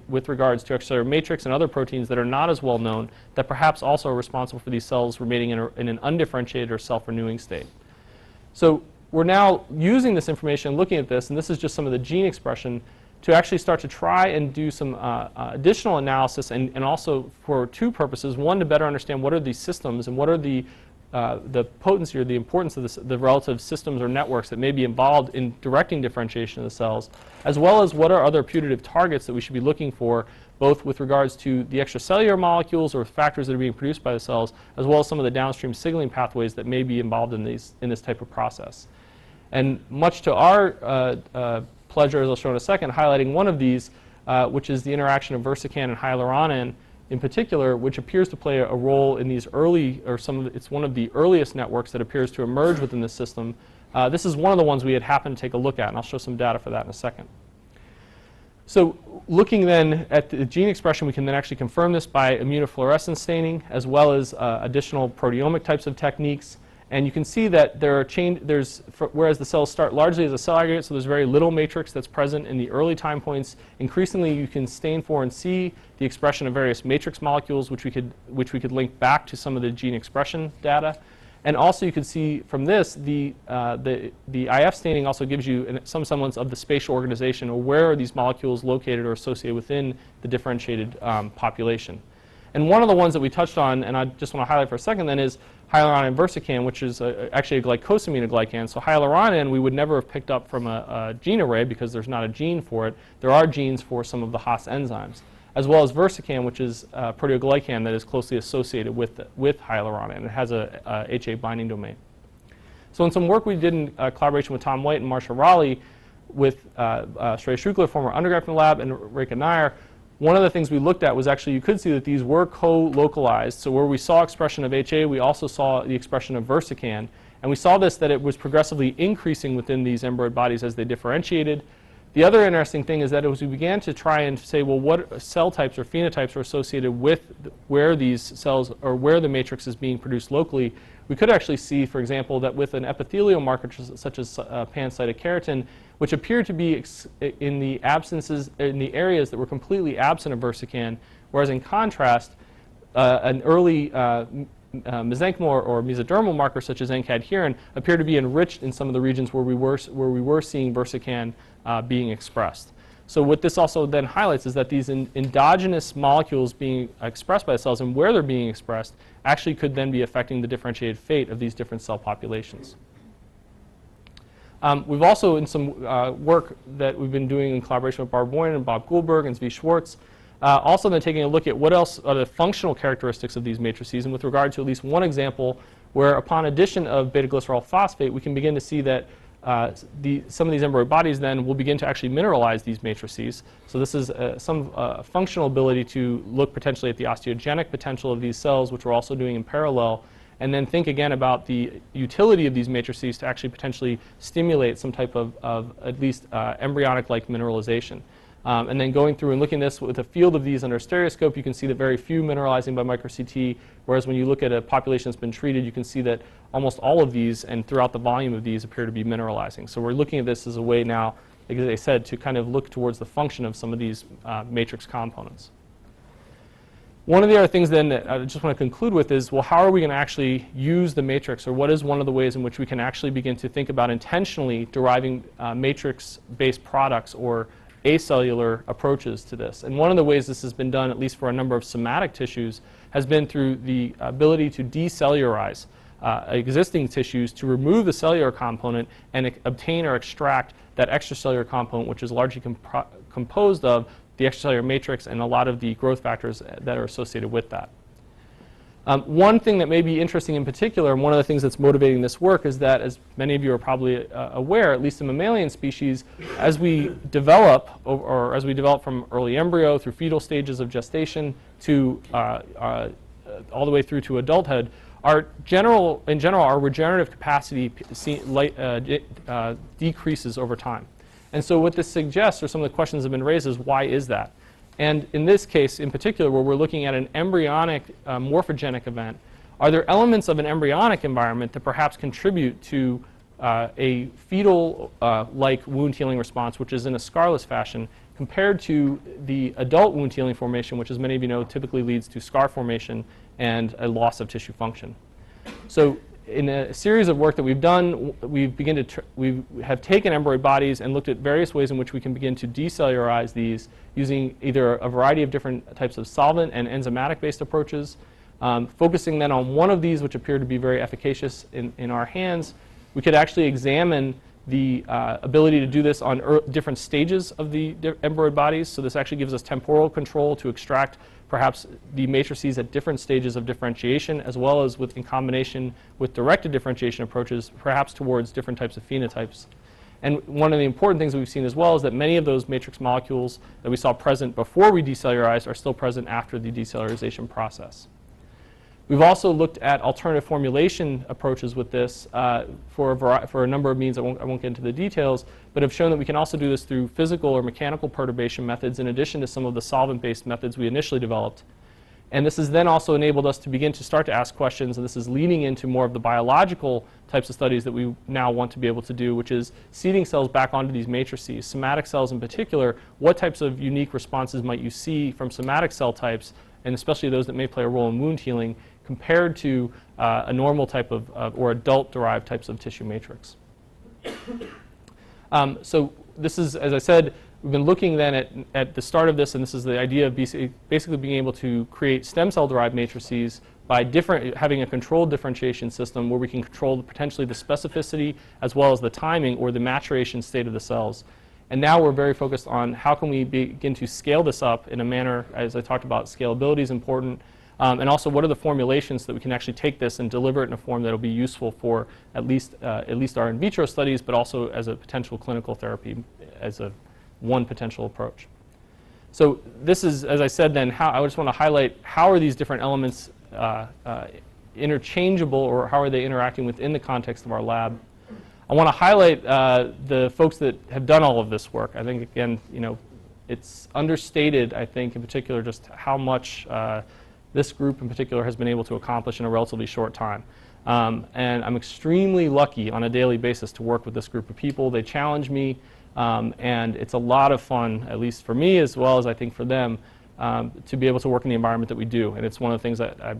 with regards to extracellular matrix and other proteins that are not as well known that perhaps also are responsible for these cells remaining in an undifferentiated or self-renewing state? So we're now using this information, looking at this, and this is just some of the gene expression, to actually start to try and do some additional analysis and also for 2 purposes. One, to better understand what are these systems and what are the potency or the importance of the relative systems or networks that may be involved in directing differentiation of the cells, as well as what are other putative targets that we should be looking for, both with regards to the extracellular molecules or factors that are being produced by the cells, as well as some of the downstream signaling pathways that may be involved in this type of process. And much to our pleasure, as I'll show in a second, highlighting one of these, which is the interaction of Versacan and hyaluronan in particular, which appears to play a role in these early, or it's one of the earliest networks that appears to emerge within the system. This is one of the ones we had happened to take a look at, and I'll show some data for that in a second. So looking then at the gene expression, we can then actually confirm this by immunofluorescence staining, as well as additional proteomic types of techniques. And you can see that there are whereas the cells start largely as a cell aggregate, so there's very little matrix that's present in the early time points. Increasingly, you can stain for and see the expression of various matrix molecules, which we could link back to some of the gene expression data. And also, you can see from this the IF staining also gives you some semblance of the spatial organization, or where are these molecules located or associated within the differentiated population. And one of the ones that we touched on, and I just want to highlight for a second then, is hyaluronan versacan, which is actually a glycosaminoglycan. So hyaluronan we would never have picked up from a gene array because there's not a gene for it. There are genes for some of the Haas enzymes, as well as versacan, which is a proteoglycan that is closely associated with hyaluronan. It has a HA binding domain. So in some work we did in collaboration with Tom White and Marcia Raleigh with Shreya Shukla, former undergrad from the lab, and Rekha Nair, one of the things we looked at was actually you could see that these were co-localized. So where we saw expression of HA, we also saw the expression of versacan. And we saw this, that it was progressively increasing within these embryoid bodies as they differentiated. The other interesting thing is that as we began to try and say, well, what cell types or phenotypes are associated with where these cells or where the matrix is being produced locally, we could actually see, for example, that with an epithelial marker such as pancytokeratin, which appeared to be in the areas that were completely absent of versacan, whereas in contrast, an early mesenchymal or mesodermal marker such as encadherin appeared to be enriched in some of the regions where we were seeing versacan being expressed. So what this also then highlights is that these endogenous molecules being expressed by the cells and where they're being expressed actually could then be affecting the differentiated fate of these different cell populations. We've also, in some work that we've been doing in collaboration with Barb Boyne and Bob Goldberg and Zvi Schwartz, also been taking a look at what else are the functional characteristics of these matrices, and with regard to at least one example where upon addition of beta-glycerol phosphate, we can begin to see that some of these embryoid bodies then will begin to actually mineralize these matrices. So this is some functional ability to look potentially at the osteogenic potential of these cells, which we're also doing in parallel, and then think again about the utility of these matrices to actually potentially stimulate some type of at least embryonic-like mineralization. And then going through and looking at this with a field of these under a stereoscope, you can see that very few mineralizing by micro-CT, whereas when you look at a population that's been treated, you can see that almost all of these and throughout the volume of these appear to be mineralizing. So we're looking at this as a way now, like I said, to kind of look towards the function of some of these matrix components. One of the other things then that I just want to conclude with is, well, how are we going to actually use the matrix, or what is one of the ways in which we can actually begin to think about intentionally deriving matrix-based products or acellular approaches to this? And one of the ways this has been done, at least for a number of somatic tissues, has been through the ability to decellularize existing tissues to remove the cellular component and obtain or extract that extracellular component, which is largely composed of the extracellular matrix and a lot of the growth factors that are associated with that. One thing that may be interesting in particular, and one of the things that's motivating this work, is that, as many of you are probably aware, at least in mammalian species, as we develop, or as we develop from early embryo through fetal stages of gestation to all the way through to adulthood, in general, our regenerative capacity decreases over time. And so what this suggests, or some of the questions that have been raised, is why is that? And in this case in particular, where we're looking at an embryonic morphogenic event, are there elements of an embryonic environment that perhaps contribute to a fetal-like wound healing response, which is in a scarless fashion, compared to the adult wound healing formation, which, as many of you know, typically leads to scar formation and a loss of tissue function. So in a series of work that we've done, we have taken embryoid bodies and looked at various ways in which we can begin to decellularize these using either a variety of different types of solvent and enzymatic-based approaches. Focusing then on one of these, which appeared to be very efficacious in our hands, we could actually examine the ability to do this on different stages of the embryoid bodies. So this actually gives us temporal control to extract perhaps the matrices at different stages of differentiation, as well as in combination with directed differentiation approaches, perhaps towards different types of phenotypes. And one of the important things that we've seen as well is that many of those matrix molecules that we saw present before we decellularized are still present after the decellularization process. We've also looked at alternative formulation approaches with this for a number of means. I won't get into the details, but have shown that we can also do this through physical or mechanical perturbation methods in addition to some of the solvent-based methods we initially developed. And this has then also enabled us to begin to start to ask questions, and this is leading into more of the biological types of studies that we now want to be able to do, which is seeding cells back onto these matrices. Somatic cells in particular, what types of unique responses might you see from somatic cell types, and especially those that may play a role in wound healing, compared to a normal type of or adult-derived types of tissue matrix. So this is, as I said, we've been looking then at the start of this, and this is the idea of basically being able to create stem cell-derived matrices by having a controlled differentiation system where we can control potentially the specificity as well as the timing or the maturation state of the cells. And now we're very focused on how can we begin to scale this up in a manner, as I talked about, scalability is important. And also, what are the formulations that we can actually take this and deliver it in a form that will be useful for at least our in vitro studies, but also as a potential clinical therapy as one potential approach. So this is, as I said then, I just want to highlight how are these different elements interchangeable, or how are they interacting within the context of our lab. I want to highlight the folks that have done all of this work. I think, again, it's understated, I think, in particular, just how much this group in particular has been able to accomplish in a relatively short time. And I'm extremely lucky on a daily basis to work with this group of people. They challenge me, and it's a lot of fun, at least for me as well as I think for them, to be able to work in the environment that we do. And it's one of the things that I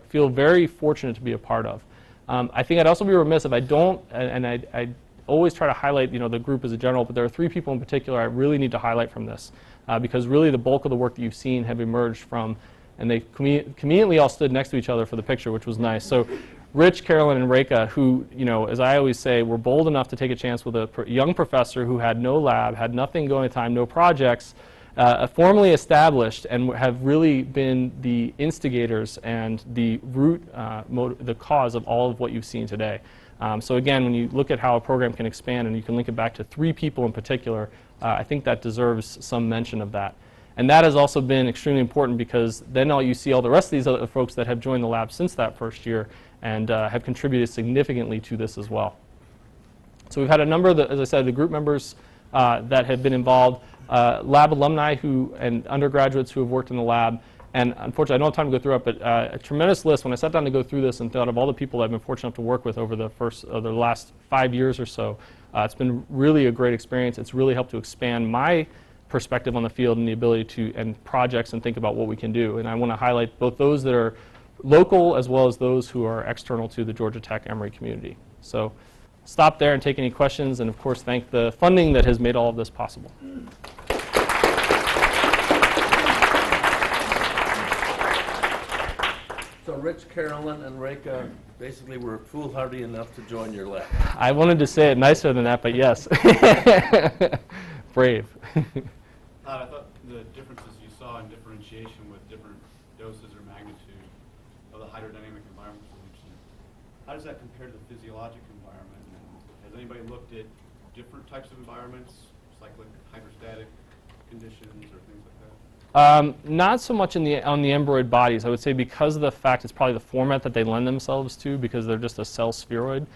feel very fortunate to be a part of. I think I'd also be remiss if I don't, and I always try to highlight the group as a general, but there are three people in particular I really need to highlight from this, because really the bulk of the work that you've seen have emerged from, and they conveniently all stood next to each other for the picture, which was nice. So Rich, Carolyn, and Reka, who, as I always say, were bold enough to take a chance with a young professor who had no lab, had nothing going at the time, no projects, formally established, and have really been the instigators and the the cause of all of what you've seen today. So again, when you look at how a program can expand and you can link it back to three people in particular, I think that deserves some mention of that. And that has also been extremely important, because then you see all the rest of these other folks that have joined the lab since that first year and have contributed significantly to this as well. So we've had a number of, as I said, the group members that have been involved, lab alumni and undergraduates who have worked in the lab. And unfortunately, I don't have time to go through it, but a tremendous list. When I sat down to go through this and thought of all the people I've been fortunate enough to work with over the last 5 years or so, it's been really a great experience. It's really helped to expand my perspective on the field and the ability and projects and think about what we can do. And I want to highlight both those that are local as well as those who are external to the Georgia Tech Emory community. So stop there and take any questions, and of course thank the funding that has made all of this possible. So Rich, Carolyn, and Reka basically were foolhardy enough to join your lab. I wanted to say it nicer than that, but yes. Brave. I thought the differences you saw in differentiation with different doses or magnitude of the hydrodynamic environment solution, how does that compare to the physiological environment? And has anybody looked at different types of environments, cyclic hydrostatic conditions or things like that? Not so much on the embryoid bodies. I would say because of the fact it's probably the format that they lend themselves to, because they're just a cell spheroid.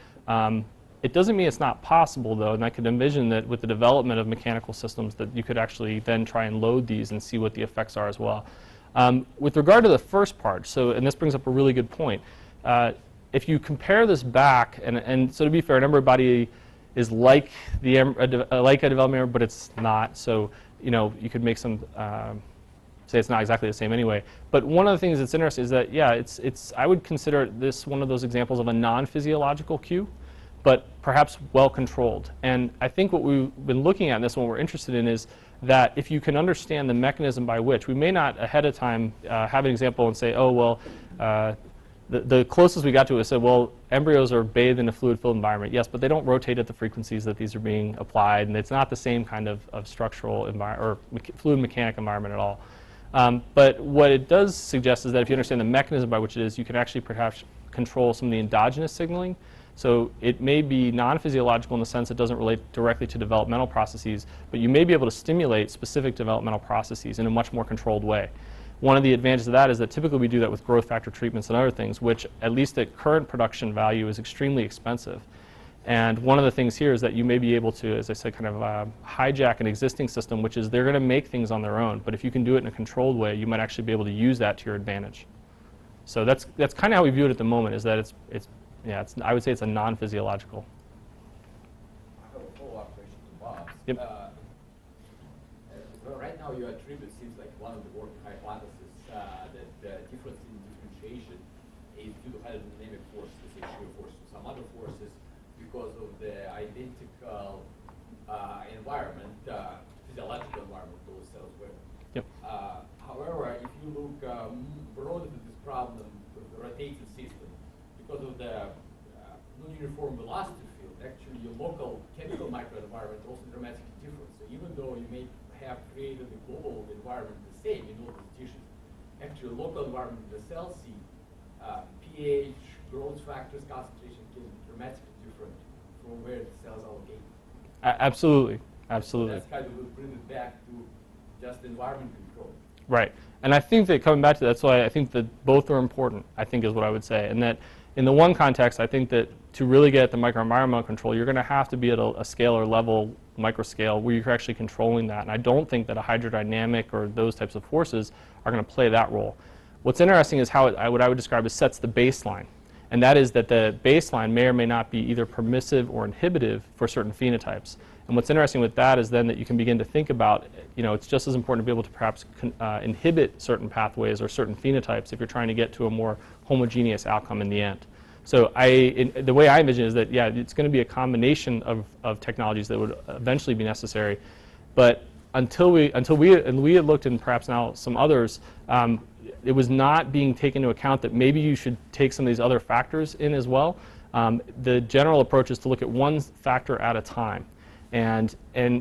It doesn't mean it's not possible, though, and I could envision that with the development of mechanical systems that you could actually then try and load these and see what the effects are as well. With regard to the first part, and this brings up a really good point, if you compare this back, and so to be fair, an embryo body is like like a developing embryo, but it's not. So you could make some say it's not exactly the same anyway. But one of the things that's interesting is that I would consider this one of those examples of a non-physiological cue, but perhaps well controlled. And I think what we've been looking at in this one we're interested in is that if you can understand the mechanism by which, we may not ahead of time have an example and say, oh, well, the closest we got to it said, well, embryos are bathed in a fluid-filled environment. Yes, but they don't rotate at the frequencies that these are being applied, and it's not the same kind of structural environment or fluid mechanic environment at all. But what it does suggest is that if you understand the mechanism by which it is, you can actually perhaps control some of the endogenous signaling. So it may be non-physiological in the sense it doesn't relate directly to developmental processes, but you may be able to stimulate specific developmental processes in a much more controlled way. One of the advantages of that is that typically we do that with growth factor treatments and other things, which at least at current production value is extremely expensive. And one of the things here is that you may be able to, as I said, kind of hijack an existing system, which is they're going to make things on their own. But if you can do it in a controlled way, you might actually be able to use that to your advantage. So that's kind of how we view it at the moment, is that I would say it's a non-physiological. I have a follow-up question to Bob. Yep. Well, right now your attribute seems like one of the working hypotheses that the difference in differentiation is due to hydrodynamic forces, the shear forces, some other forces, because of the identical environment, physiological environment those cells were. Yep. However, if you look broader to this problem of the rotating system, because of the non-uniform velocity field, actually your local chemical microenvironment also dramatically different. So even though you may have created the global environment the same in all the tissues, actually local environment in the cell C, pH, growth factors, concentration can be dramatically different from where the cells are located. Absolutely, absolutely. So that's kind of will bring it back to just environment control. Right. And I think that coming back to that's why I think that both are important, I think is what I would say. And that in the one context, I think that to really get at the microenvironmental control, you're going to have to be at a scale or level, microscale, where you're actually controlling that. And I don't think that a hydrodynamic or those types of forces are going to play that role. What's interesting is how what I would describe as sets the baseline. And that is that the baseline may or may not be either permissive or inhibitive for certain phenotypes. And what's interesting with that is then that you can begin to think about, it's just as important to be able to perhaps inhibit certain pathways or certain phenotypes if you're trying to get to a more homogeneous outcome in the end. So the way I envision it is that, it's going to be a combination of technologies that would eventually be necessary. But until we had looked, and perhaps now some others, it was not being taken into account that maybe you should take some of these other factors in as well. The general approach is to look at one factor at a time. And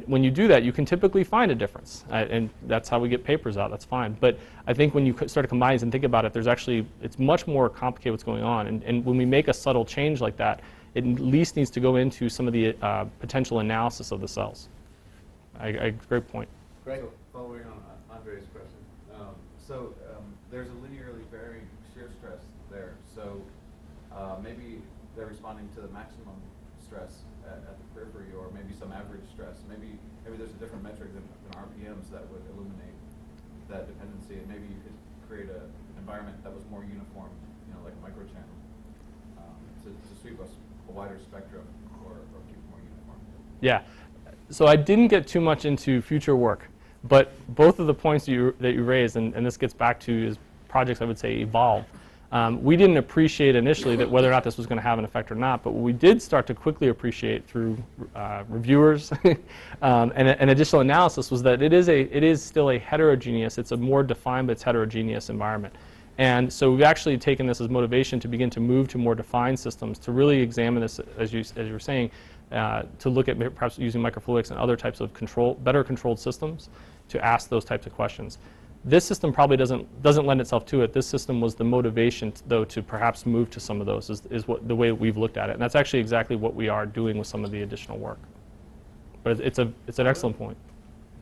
when you do that, you can typically find a difference. And that's how we get papers out. That's fine. But I think when you start to combine and think about it, it's much more complicated what's going on. And when we make a subtle change like that, it at least needs to go into some of the potential analysis of the cells. Great point. Greg, following on Andre's question. There's a linearly varying shear stress there. So maybe they're responding to the maximum stress at the periphery, or maybe some average stress. Maybe there's a different metric than RPMs that would illuminate that dependency, and maybe you could create an environment that was more uniform, like a microchannel, to sweep us a wider spectrum or keep it more uniform. Yeah. So I didn't get too much into future work, but both of the points that you raised, and this gets back to is projects I would say evolve. We didn't appreciate initially that whether or not this was going to have an effect or not, but what we did start to quickly appreciate through reviewers and additional analysis was that it is still a heterogeneous, it's a more defined but it's heterogeneous environment. And so we've actually taken this as motivation to begin to move to more defined systems, to really examine this, as you were saying, to look at perhaps using microfluidics and other types of better controlled systems to ask those types of questions. This system probably doesn't lend itself to it. This system was the motivation, though, to perhaps move to some of those, is what the way we've looked at it. And that's actually exactly what we are doing with some of the additional work. But it's an excellent point.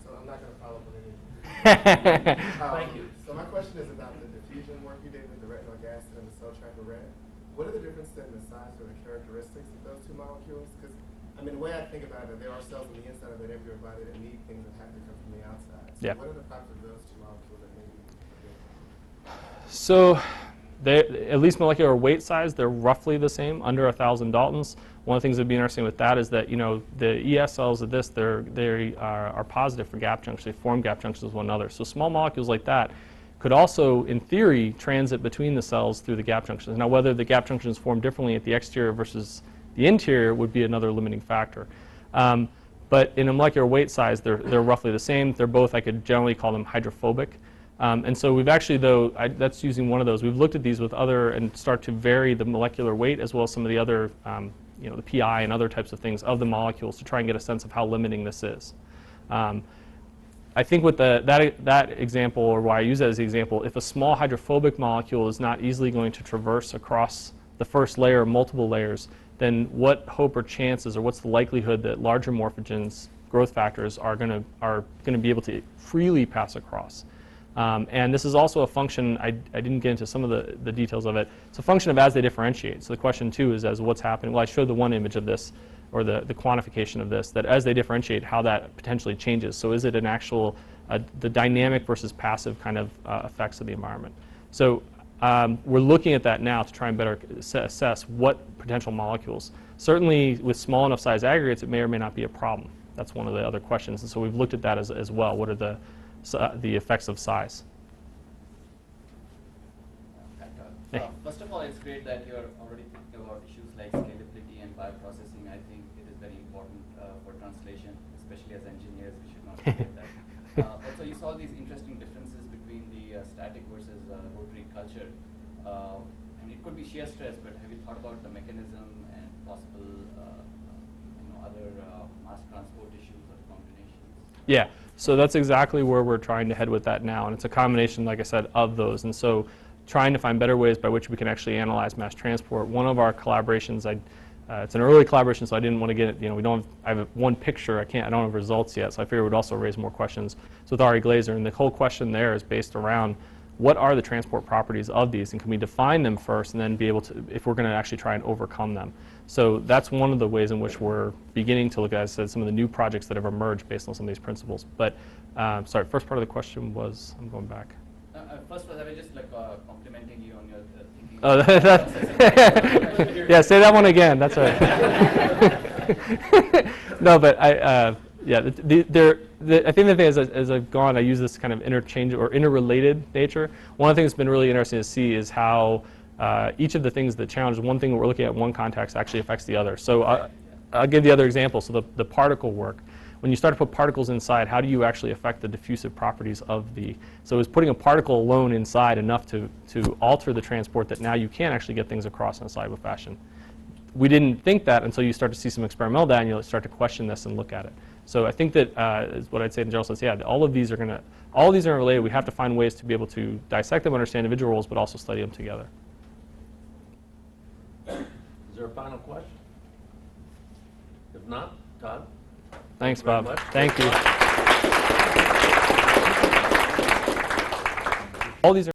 So I'm not going to follow up with anything. Thank you. So my question is about the diffusion work you did with the retinoic acid and the cell tracker red. What are the differences in the size or the characteristics of those two molecules? Because, the way I think about it, there are cells on the inside of that embryo body that need things that have to come from the outside. So Yeah. what are the properties of those two molecules that may be different? So at least molecular weight size, they're roughly the same, under 1,000 Daltons. One of the things that'd be interesting with that is that, you know, the ES cells of this, they are positive for gap junctions. They form gap junctions with one another. So small molecules like that could also, in theory, transit between the cells through the gap junctions. Now, whether the gap junctions form differently at the exterior versus the interior would be another limiting factor. But in a molecular weight size, they're roughly the same. They're both, I could generally call them hydrophobic. And so we've actually, though, that's using one of those. We've looked at these with other and start to vary the molecular weight as well as some of the other, you know, the PI and other types of things of the molecules to try and get a sense of how limiting this is. I think with that example, or why I use that as the example, if a small hydrophobic molecule is not easily going to traverse across the first layer or multiple layers, then what hope or chances, or what's the likelihood that larger morphogens, growth factors, are going to be able to freely pass across? And this is also a function, I didn't get into some of the details of it, it's a function of as they differentiate. So the question too is as what's happening, well I showed the one image of this, or the quantification of this, that as they differentiate, how that potentially changes. So is it an actual, the dynamic versus passive kind of effects of the environment? So we're looking at that now to try and better assess what potential molecules. Certainly with small enough size aggregates, it may or may not be a problem. That's one of the other questions. And so we've looked at that as well. What are the effects of size? First of all, it's great that you're already thinking about issues like scalability and bioprocessing. I think it is very important for translation, especially as engineers. We should not forget that. Also, you saw these interesting differences between the static versus rotary culture. And it could be shear stress, but have you thought about the mechanism and possible other mass transport issues or combinations? Yeah. So that's exactly where we're trying to head with that now. And it's a combination, like I said, of those. And so trying to find better ways by which we can actually analyze mass transport. One of our collaborations, it's an early collaboration, so I didn't want to get it, I have one picture, I don't have results yet, so I figured it would also raise more questions. So with Ari Glazer, and the whole question there is based around what are the transport properties of these, and can we define them first and then be able to, if we're going to actually try and overcome them. So that's one of the ways in which we're beginning to look at, as I said, some of the new projects that have emerged based on some of these principles. But, sorry, first part of the question was, I'm going back. First was I was just like complimenting you on your thinking. Oh, yeah, say that one again. That's right. No, but yeah, I think the thing is, as I've gone, I use this kind of interchange or interrelated nature. One of the things that's been really interesting to see is how each of the things that challenge one thing that we're looking at in one context actually affects the other. So I'll give the other example. So the particle work. When you start to put particles inside, how do you actually affect the diffusive properties of the, so is putting a particle alone inside enough to alter the transport that now you can actually get things across in a soluble fashion? We didn't think that until you start to see some experimental data and you'll start to question this and look at it. So I think that is what I'd say in general sense, yeah, all of these are related. We have to find ways to be able to dissect them, understand individual roles, but also study them together. Is there a final question? If not, Todd? Thanks, Very Bob. much. Thank you. All these are